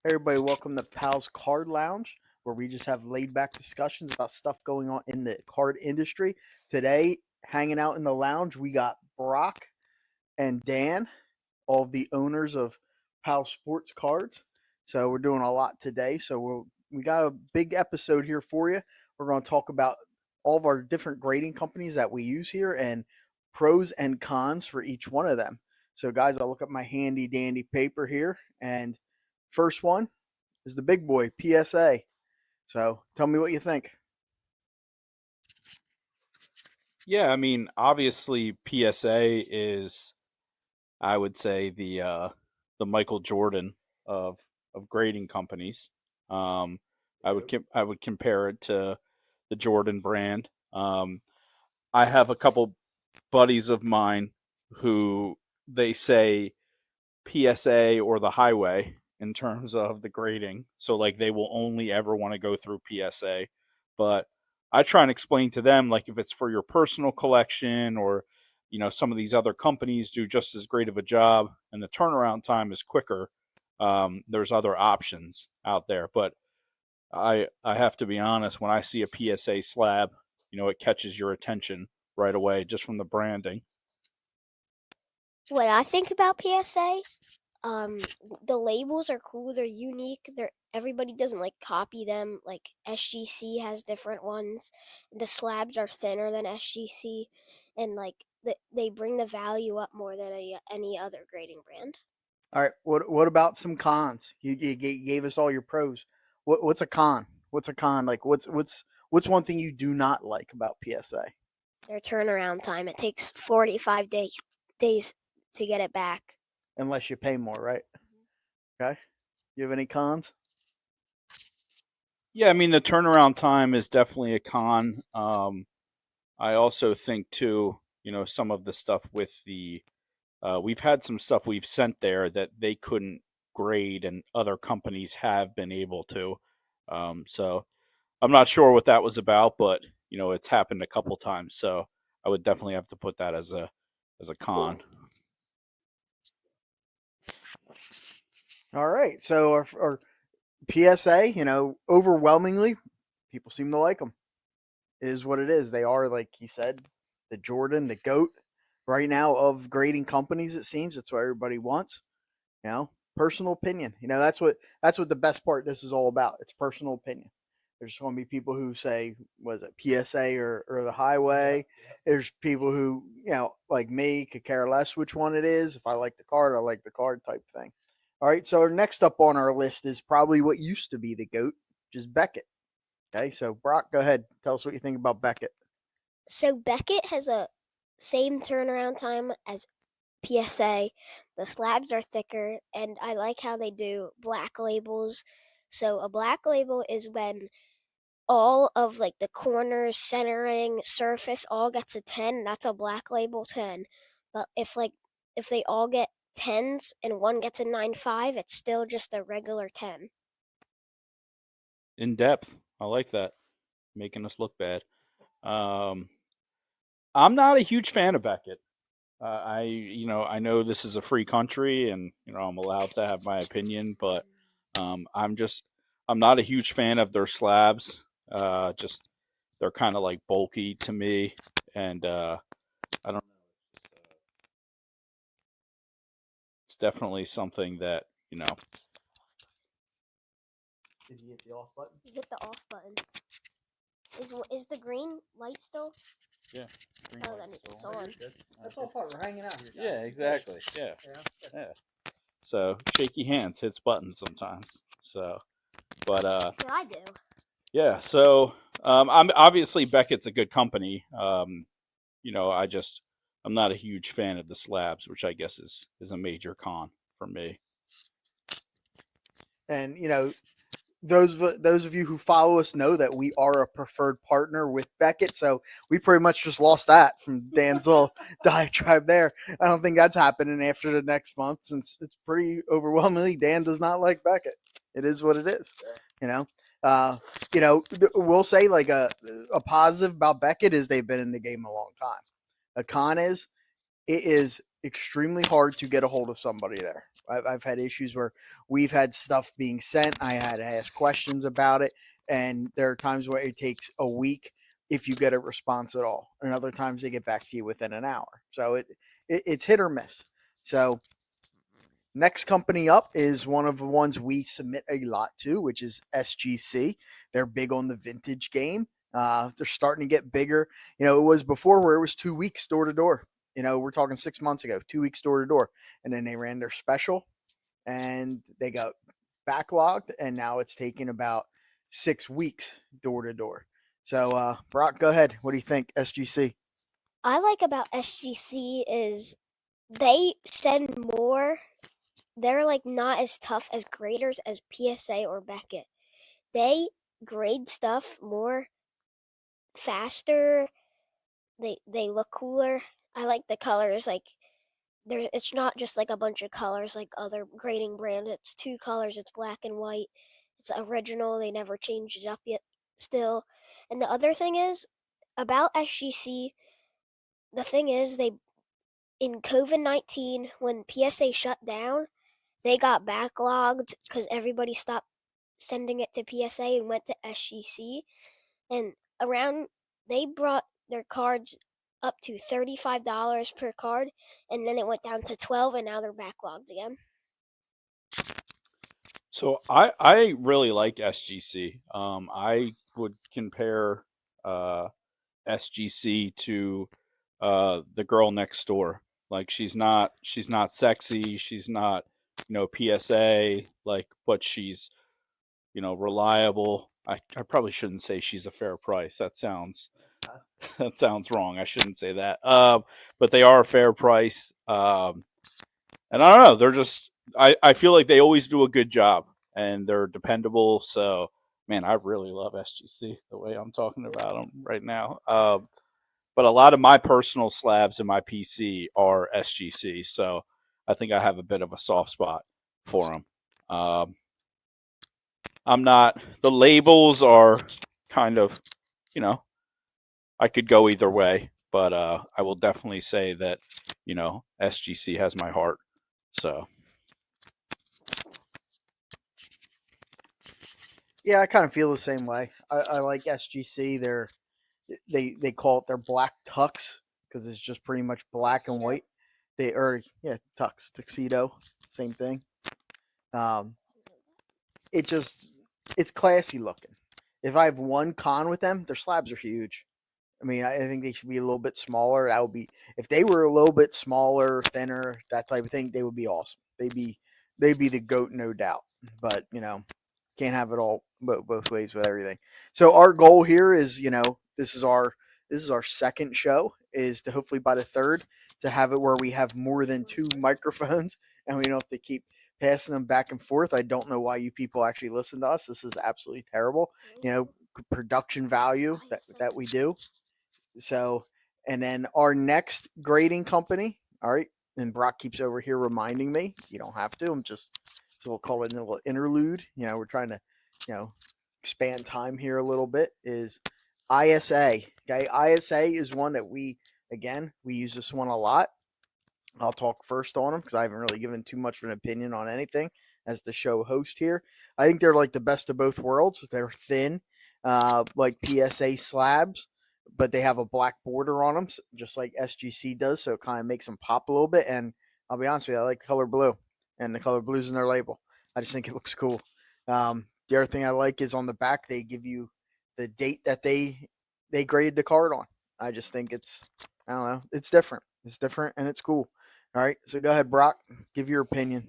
Hey everybody, welcome to Pal's Card Lounge, where we just have laid back discussions about stuff going on in the card industry. Today, hanging out in the lounge, we got Brock and Dan, all of the owners of Pal Sports Cards. So we're doing a lot today. We got a big episode here for you. We're going to talk about all of our different grading companies that we use here and pros and cons for each one of them. So guys, I'll look at my handy dandy paper here, and first one is the big boy, PSA. So tell me what you think. Yeah, I mean, obviously PSA is, I would say, the Michael Jordan of grading companies. Um, I would compare it to the Jordan brand. I have a couple buddies of mine who they say PSA or the highway in terms of the grading. So like they will only ever want to go through PSA. But I try and explain to them like if it's for your personal collection or some of these other companies do just as great of a job and the turnaround time is quicker. There's other options out there, but I have to be honest. When I see a PSA slab, it catches your attention right away just from the branding. What I think about PSA, um, the labels are cool. They're unique. Everybody doesn't like copy them. Like SGC has different ones. The slabs are thinner than SGC, and they bring the value up more than any other grading brand. All right, what about some cons? You gave us all your pros. What's a con? What's a con? Like what's one thing you do not like about PSA? Their turnaround time, it takes 45 days to get it back. Unless you pay more, right? Okay. You have any cons? Yeah, I mean the turnaround time is definitely a con. I also think too, some of the stuff with we've had some stuff we've sent there that they couldn't grade, and other companies have been able to. So I'm not sure what that was about, but it's happened a couple times. So I would definitely have to put that as a con. All right. So our PSA, overwhelmingly, people seem to like them. It is what it is. They are, like he said, the Jordan, the GOAT right now of grading companies. It seems that's what everybody wants. Personal opinion. That's what the best part. This is all about. It's personal opinion. There's going to be people who say, was it PSA or the highway? There's people who, like me, could care less which one it is. If I like the card, I like the card type thing. All right. So next up on our list is probably what used to be the GOAT, which is Beckett. Okay. So Brock, go ahead. Tell us what you think about Beckett. So Beckett has a same turnaround time as PSA. The slabs are thicker, and I like how they do black labels. So a black label is when all of like the corners, centering, surface all gets a 10. That's a black label 10. But if they all get 10s and one gets a 9.5, it's still just a regular 10. In depth, I like that. Making us look bad. Um, I'm not a huge fan of Beckett. I know this is a free country, and I'm allowed to have my opinion, but I'm not a huge fan of their slabs. Just they're kind of like bulky to me, and I don't know. It's definitely something that Did you hit the off button? You hit the off button. Is the green light still? Yeah. Oh, then it's on. That's all part. We're hanging out here, guys. Yeah, exactly. Yeah. Yeah. So shaky hands hits buttons sometimes. So, but What I do. yeah. So I'm obviously Beckett's a good company. I'm not a huge fan of the slabs, which I guess is a major con for me. And those of you who follow us know that we are a preferred partner with Beckett, so we pretty much just lost that from Dan's little diatribe there. I don't think that's happening after the next month, since it's pretty overwhelmingly Dan does not like Beckett. It is what it is, you know. We'll say like a positive about Beckett is they've been in the game a long time. A con is it is extremely hard to get a hold of somebody there. I've had issues where we've had stuff being sent. I had to ask questions about it, and there are times where it takes a week if you get a response at all, and other times they get back to you within an hour. So it's hit or miss. So next company up is one of the ones we submit a lot to, which is SGC. They're big on the vintage game. They're starting to get bigger. It was before where it was 2 weeks door to door. We're talking 6 months ago, 2 weeks door to door. And then they ran their special and they got backlogged. And now it's taking about 6 weeks door to door. So, Brock, go ahead. What do you think, SGC? I like about SGC is they send more. They're like not as tough as graders as PSA or Beckett. They grade stuff more faster. They look cooler. I like the colors. Like it's not just like a bunch of colors like other grading brands. It's 2 colors. It's black and white. It's original. They never changed it up yet. Still, and the other thing is about SGC. The thing is they in COVID-19 when PSA shut down, they got backlogged because everybody stopped sending it to PSA and went to SGC. And they brought their cards up to $35 per card, and then it went down to 12, and now they're backlogged again. So I really like SGC. I would compare SGC to the girl next door. Like she's not sexy, she's not PSA, like, but she's reliable. I probably shouldn't say she's a fair price. That sounds wrong. I shouldn't say that. But they are a fair price. And I don't know. They're just. I feel like they always do a good job and they're dependable. So man, I really love SGC the way I'm talking about them right now. But a lot of my personal slabs in my PC are SGC, so I think I have a bit of a soft spot for them. I'm not. The labels are kind of, I could go either way, but I will definitely say that SGC has my heart. So Yeah, I kind of feel the same way. I like SGC. They call it their black tux because it's just pretty much black and white. Tux, tuxedo, same thing. It's classy looking. If I have one con with them, their slabs are huge. I mean, I think they should be a little bit smaller. That would be if they were a little bit smaller, thinner, that type of thing. They would be awesome. They'd be the goat, no doubt. But can't have it all both ways with everything. So our goal here is, this is our second show, is to hopefully by the third to have it where we have more than 2 microphones and we don't have to keep passing them back and forth. I don't know why you people actually listen to us. This is absolutely terrible. Production value that we do. So, and then our next grading company, all right, and Brock keeps over here reminding me, you don't have to. So we'll call it a little interlude. We're trying to, expand time here a little bit. Is ISA. Okay, ISA is one that we use this one a lot. I'll talk first on them because I haven't really given too much of an opinion on anything as the show host here. I think they're like the best of both worlds. They're thin, like PSA slabs, but they have a black border on them, just like SGC does. So it kind of makes them pop a little bit. And I'll be honest with you, I like the color blue, and the color blue's in their label. I just think it looks cool. The other thing I like is on the back they give you the date that they graded the card on. I just think I don't know, it's different. It's different and it's cool. All right, so go ahead, Brock. Give your opinion.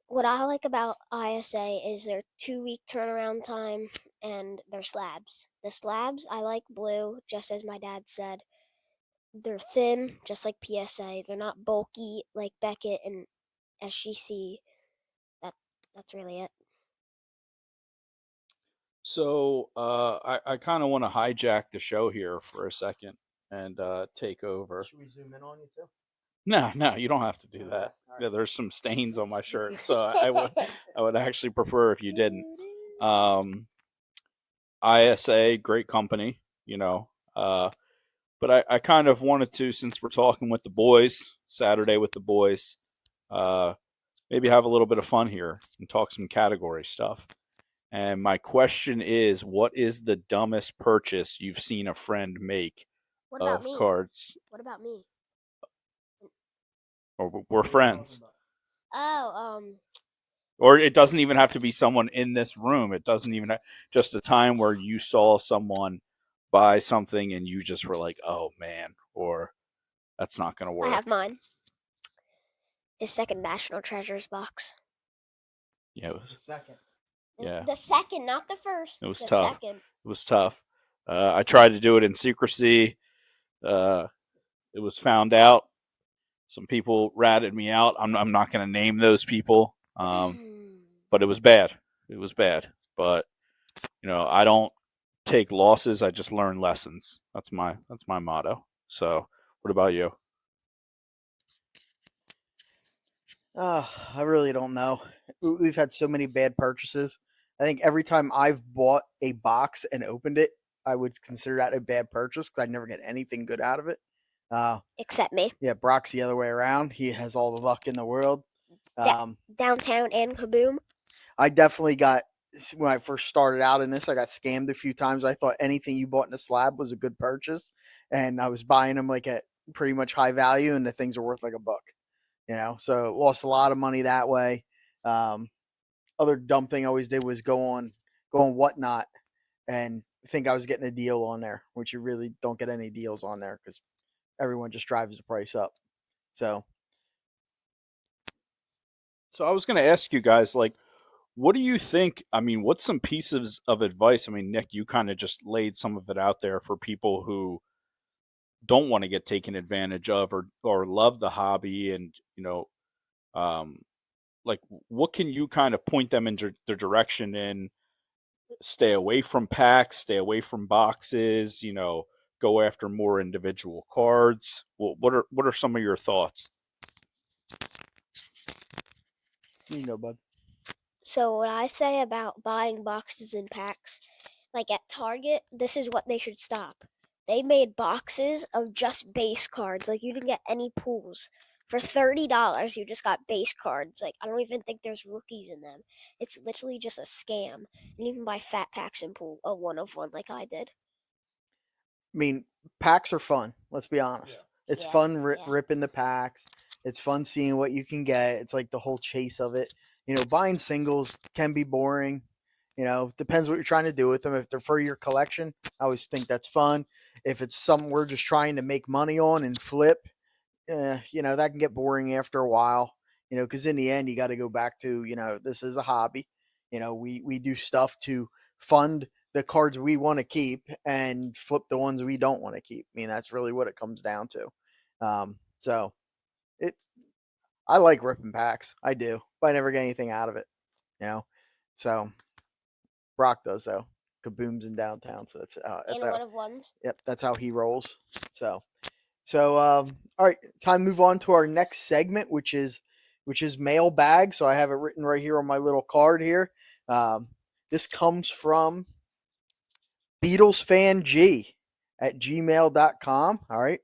What I like about ISA is their 2-week turnaround time and their slabs. The slabs, I like blue, just as my dad said. They're thin, just like PSA. They're not bulky like Beckett and SGC. That's really it. So I kind of want to hijack the show here for a second and take over. Should we zoom in on you too? No, you don't have to do that. Right. Yeah, there's some stains on my shirt, so I would actually prefer if you didn't. ISA, great company. But I kind of wanted to, since we're talking with the boys, Saturday with the boys, maybe have a little bit of fun here and talk some category stuff. And my question is, what is the dumbest purchase you've seen a friend make What about of me? cards? What about me? Or we're friends. Oh, Or it doesn't even have to be someone in this room. It doesn't even have, just a time where you saw someone buy something and you just were like, "Oh man," or "That's not going to I work." have mine. His second National Treasures box. Yeah, Second. yeah, The second, not the first. it was the tough. Second. It was tough. I tried to do it in secrecy. It was found out. Some people ratted me out. I'm not going to name those people, but it was bad. It was bad. But I don't take losses. I just learn lessons. That's my motto. So, what about you? I really don't know. We've had so many bad purchases. I think every time I've bought a box and opened it, I would consider that a bad purchase because I never get anything good out of it. Except me. Yeah, Brock's the other way around. He has all the luck in the world. Downtown and Kaboom. I definitely got, when I first started out in this, I got scammed a few times. I thought anything you bought in a slab was a good purchase, and I was buying them like at pretty much high value, and the things are worth like $1. So lost a lot of money that way. Other dumb thing I always did was go on Whatnot and think I was getting a deal on there, which you really don't get any deals on there because everyone just drives the price up. So I was going to ask you guys, like, what do you think? I mean, what's some pieces of advice? I mean, Nick, you kind of just laid some of it out there for people who don't want to get taken advantage of or love the hobby, and um, like, what can you kind of point them in the direction in? Stay away from packs, stay away from boxes. Go after more individual cards. What are some of your thoughts? bud. So what I say about buying boxes and packs, like at Target, this is what they should stop. They made boxes of just base cards. Like you didn't get any pools. For $30, you just got base cards. Like I don't even think there's rookies in them. It's literally just a scam. And you can buy fat packs and pull a 1 of 1 like I did. I mean, packs are fun. Let's be honest. Yeah. It's fun ripping the packs. It's fun seeing what you can get. It's like the whole chase of it. Buying singles can be boring. Depends what you're trying to do with them. If they're for your collection, I always think that's fun. If it's something we're just trying to make money on and flip, that can get boring after a while. Because in the end, you got to go back to, this is a hobby. We do stuff to fund the cards we want to keep and flip the ones we don't want to keep. I mean, that's really what it comes down to. So I like ripping packs. I do, but I never get anything out of it. So Brock does though. Kaboom's in downtown, so that's and how, 1 of 1s. Yep, that's how he rolls. So all right, time to move on to our next segment, which is mailbag. So I have it written right here on my little card here. This comes from Beatles fan G at gmail.com. All right.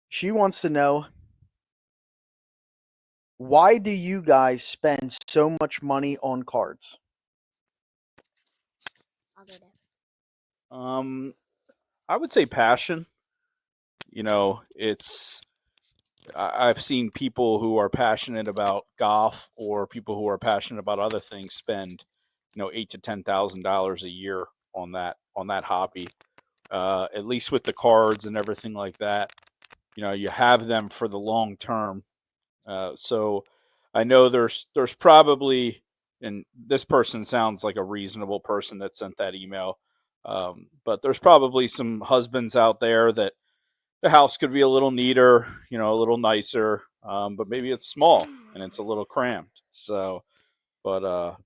She wants to know, why do you guys spend so much money on cards? I'll go next. I would say passion. I've seen people who are passionate about golf or people who are passionate about other things spend, $8,000 to $10,000 a year on that hobby. At least with the cards and everything like that, you have them for the long term. So I know there's probably, and this person sounds like a reasonable person that sent that email, but there's probably some husbands out there that the house could be a little neater, a little nicer, but maybe it's small and it's a little crammed. So, but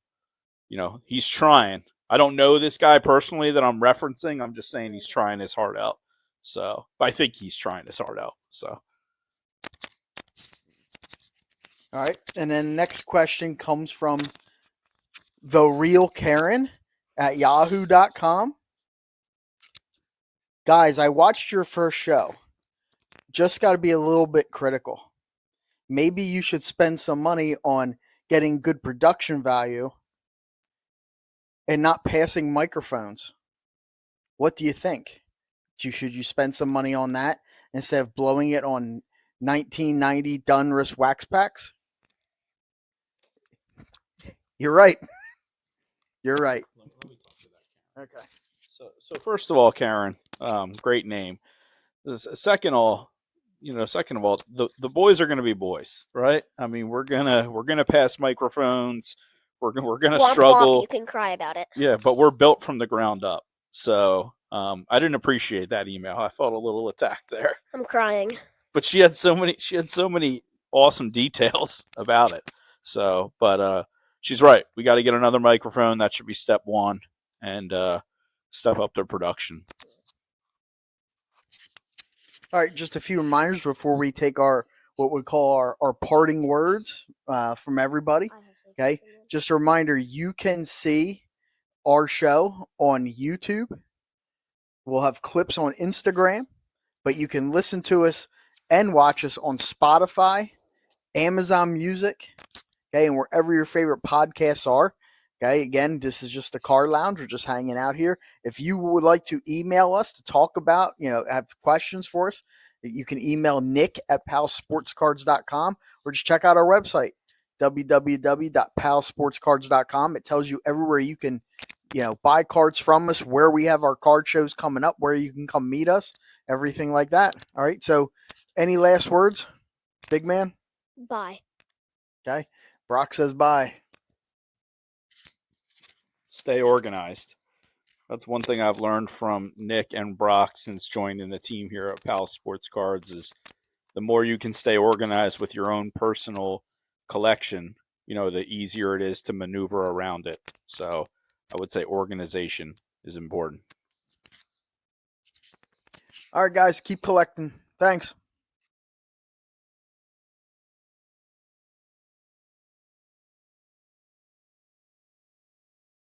he's trying. I don't know this guy personally that I'm referencing. I'm just saying he's trying his heart out. So I think he's trying his heart out. So. All right. And then next question comes from the real Karen at yahoo.com. Guys, I watched your first show. Just got to be a little bit critical. Maybe you should spend some money on getting good production value and not passing microphones. What do you think? Should you spend some money on that instead of blowing it on 1990 Dunris wax packs? You're right. You're right. Let me talk to that, Karen. Okay. So first of all, Karen, great name. Second of all, the boys are going to be boys, right? I mean, we're gonna pass microphones. We're gonna Womp struggle. womp, you can cry about it. Yeah, but we're built from the ground up. So I didn't appreciate that email. I felt a little attacked there. I'm crying. But she had so many awesome details about it. So, but she's right. We got to get another microphone. That should be step one, and step up their production. All right, just a few reminders before we take our what we call our parting words from everybody. Okay, just a reminder: you can see our show on YouTube. We'll have clips on Instagram, but you can listen to us and watch us on Spotify, Amazon Music, okay, and wherever your favorite podcasts are. Okay, again, this is just the Car Lounge. We're just hanging out here. If you would like to email us to talk about, have questions for us, you can email nick@palsportscards.com or just check out our website, www.palsportscards.com. It tells you everywhere you can, buy cards from us, where we have our card shows coming up, where you can come meet us, everything like that. All right, so any last words, big man? Bye. Okay, Brock says bye. Stay organized. That's one thing I've learned from Nick and Brock since joining the team here at Pal Sports Cards is the more you can stay organized with your own personal collection, the easier it is to maneuver around it. So I would say organization is important. All right, guys, keep collecting. Thanks.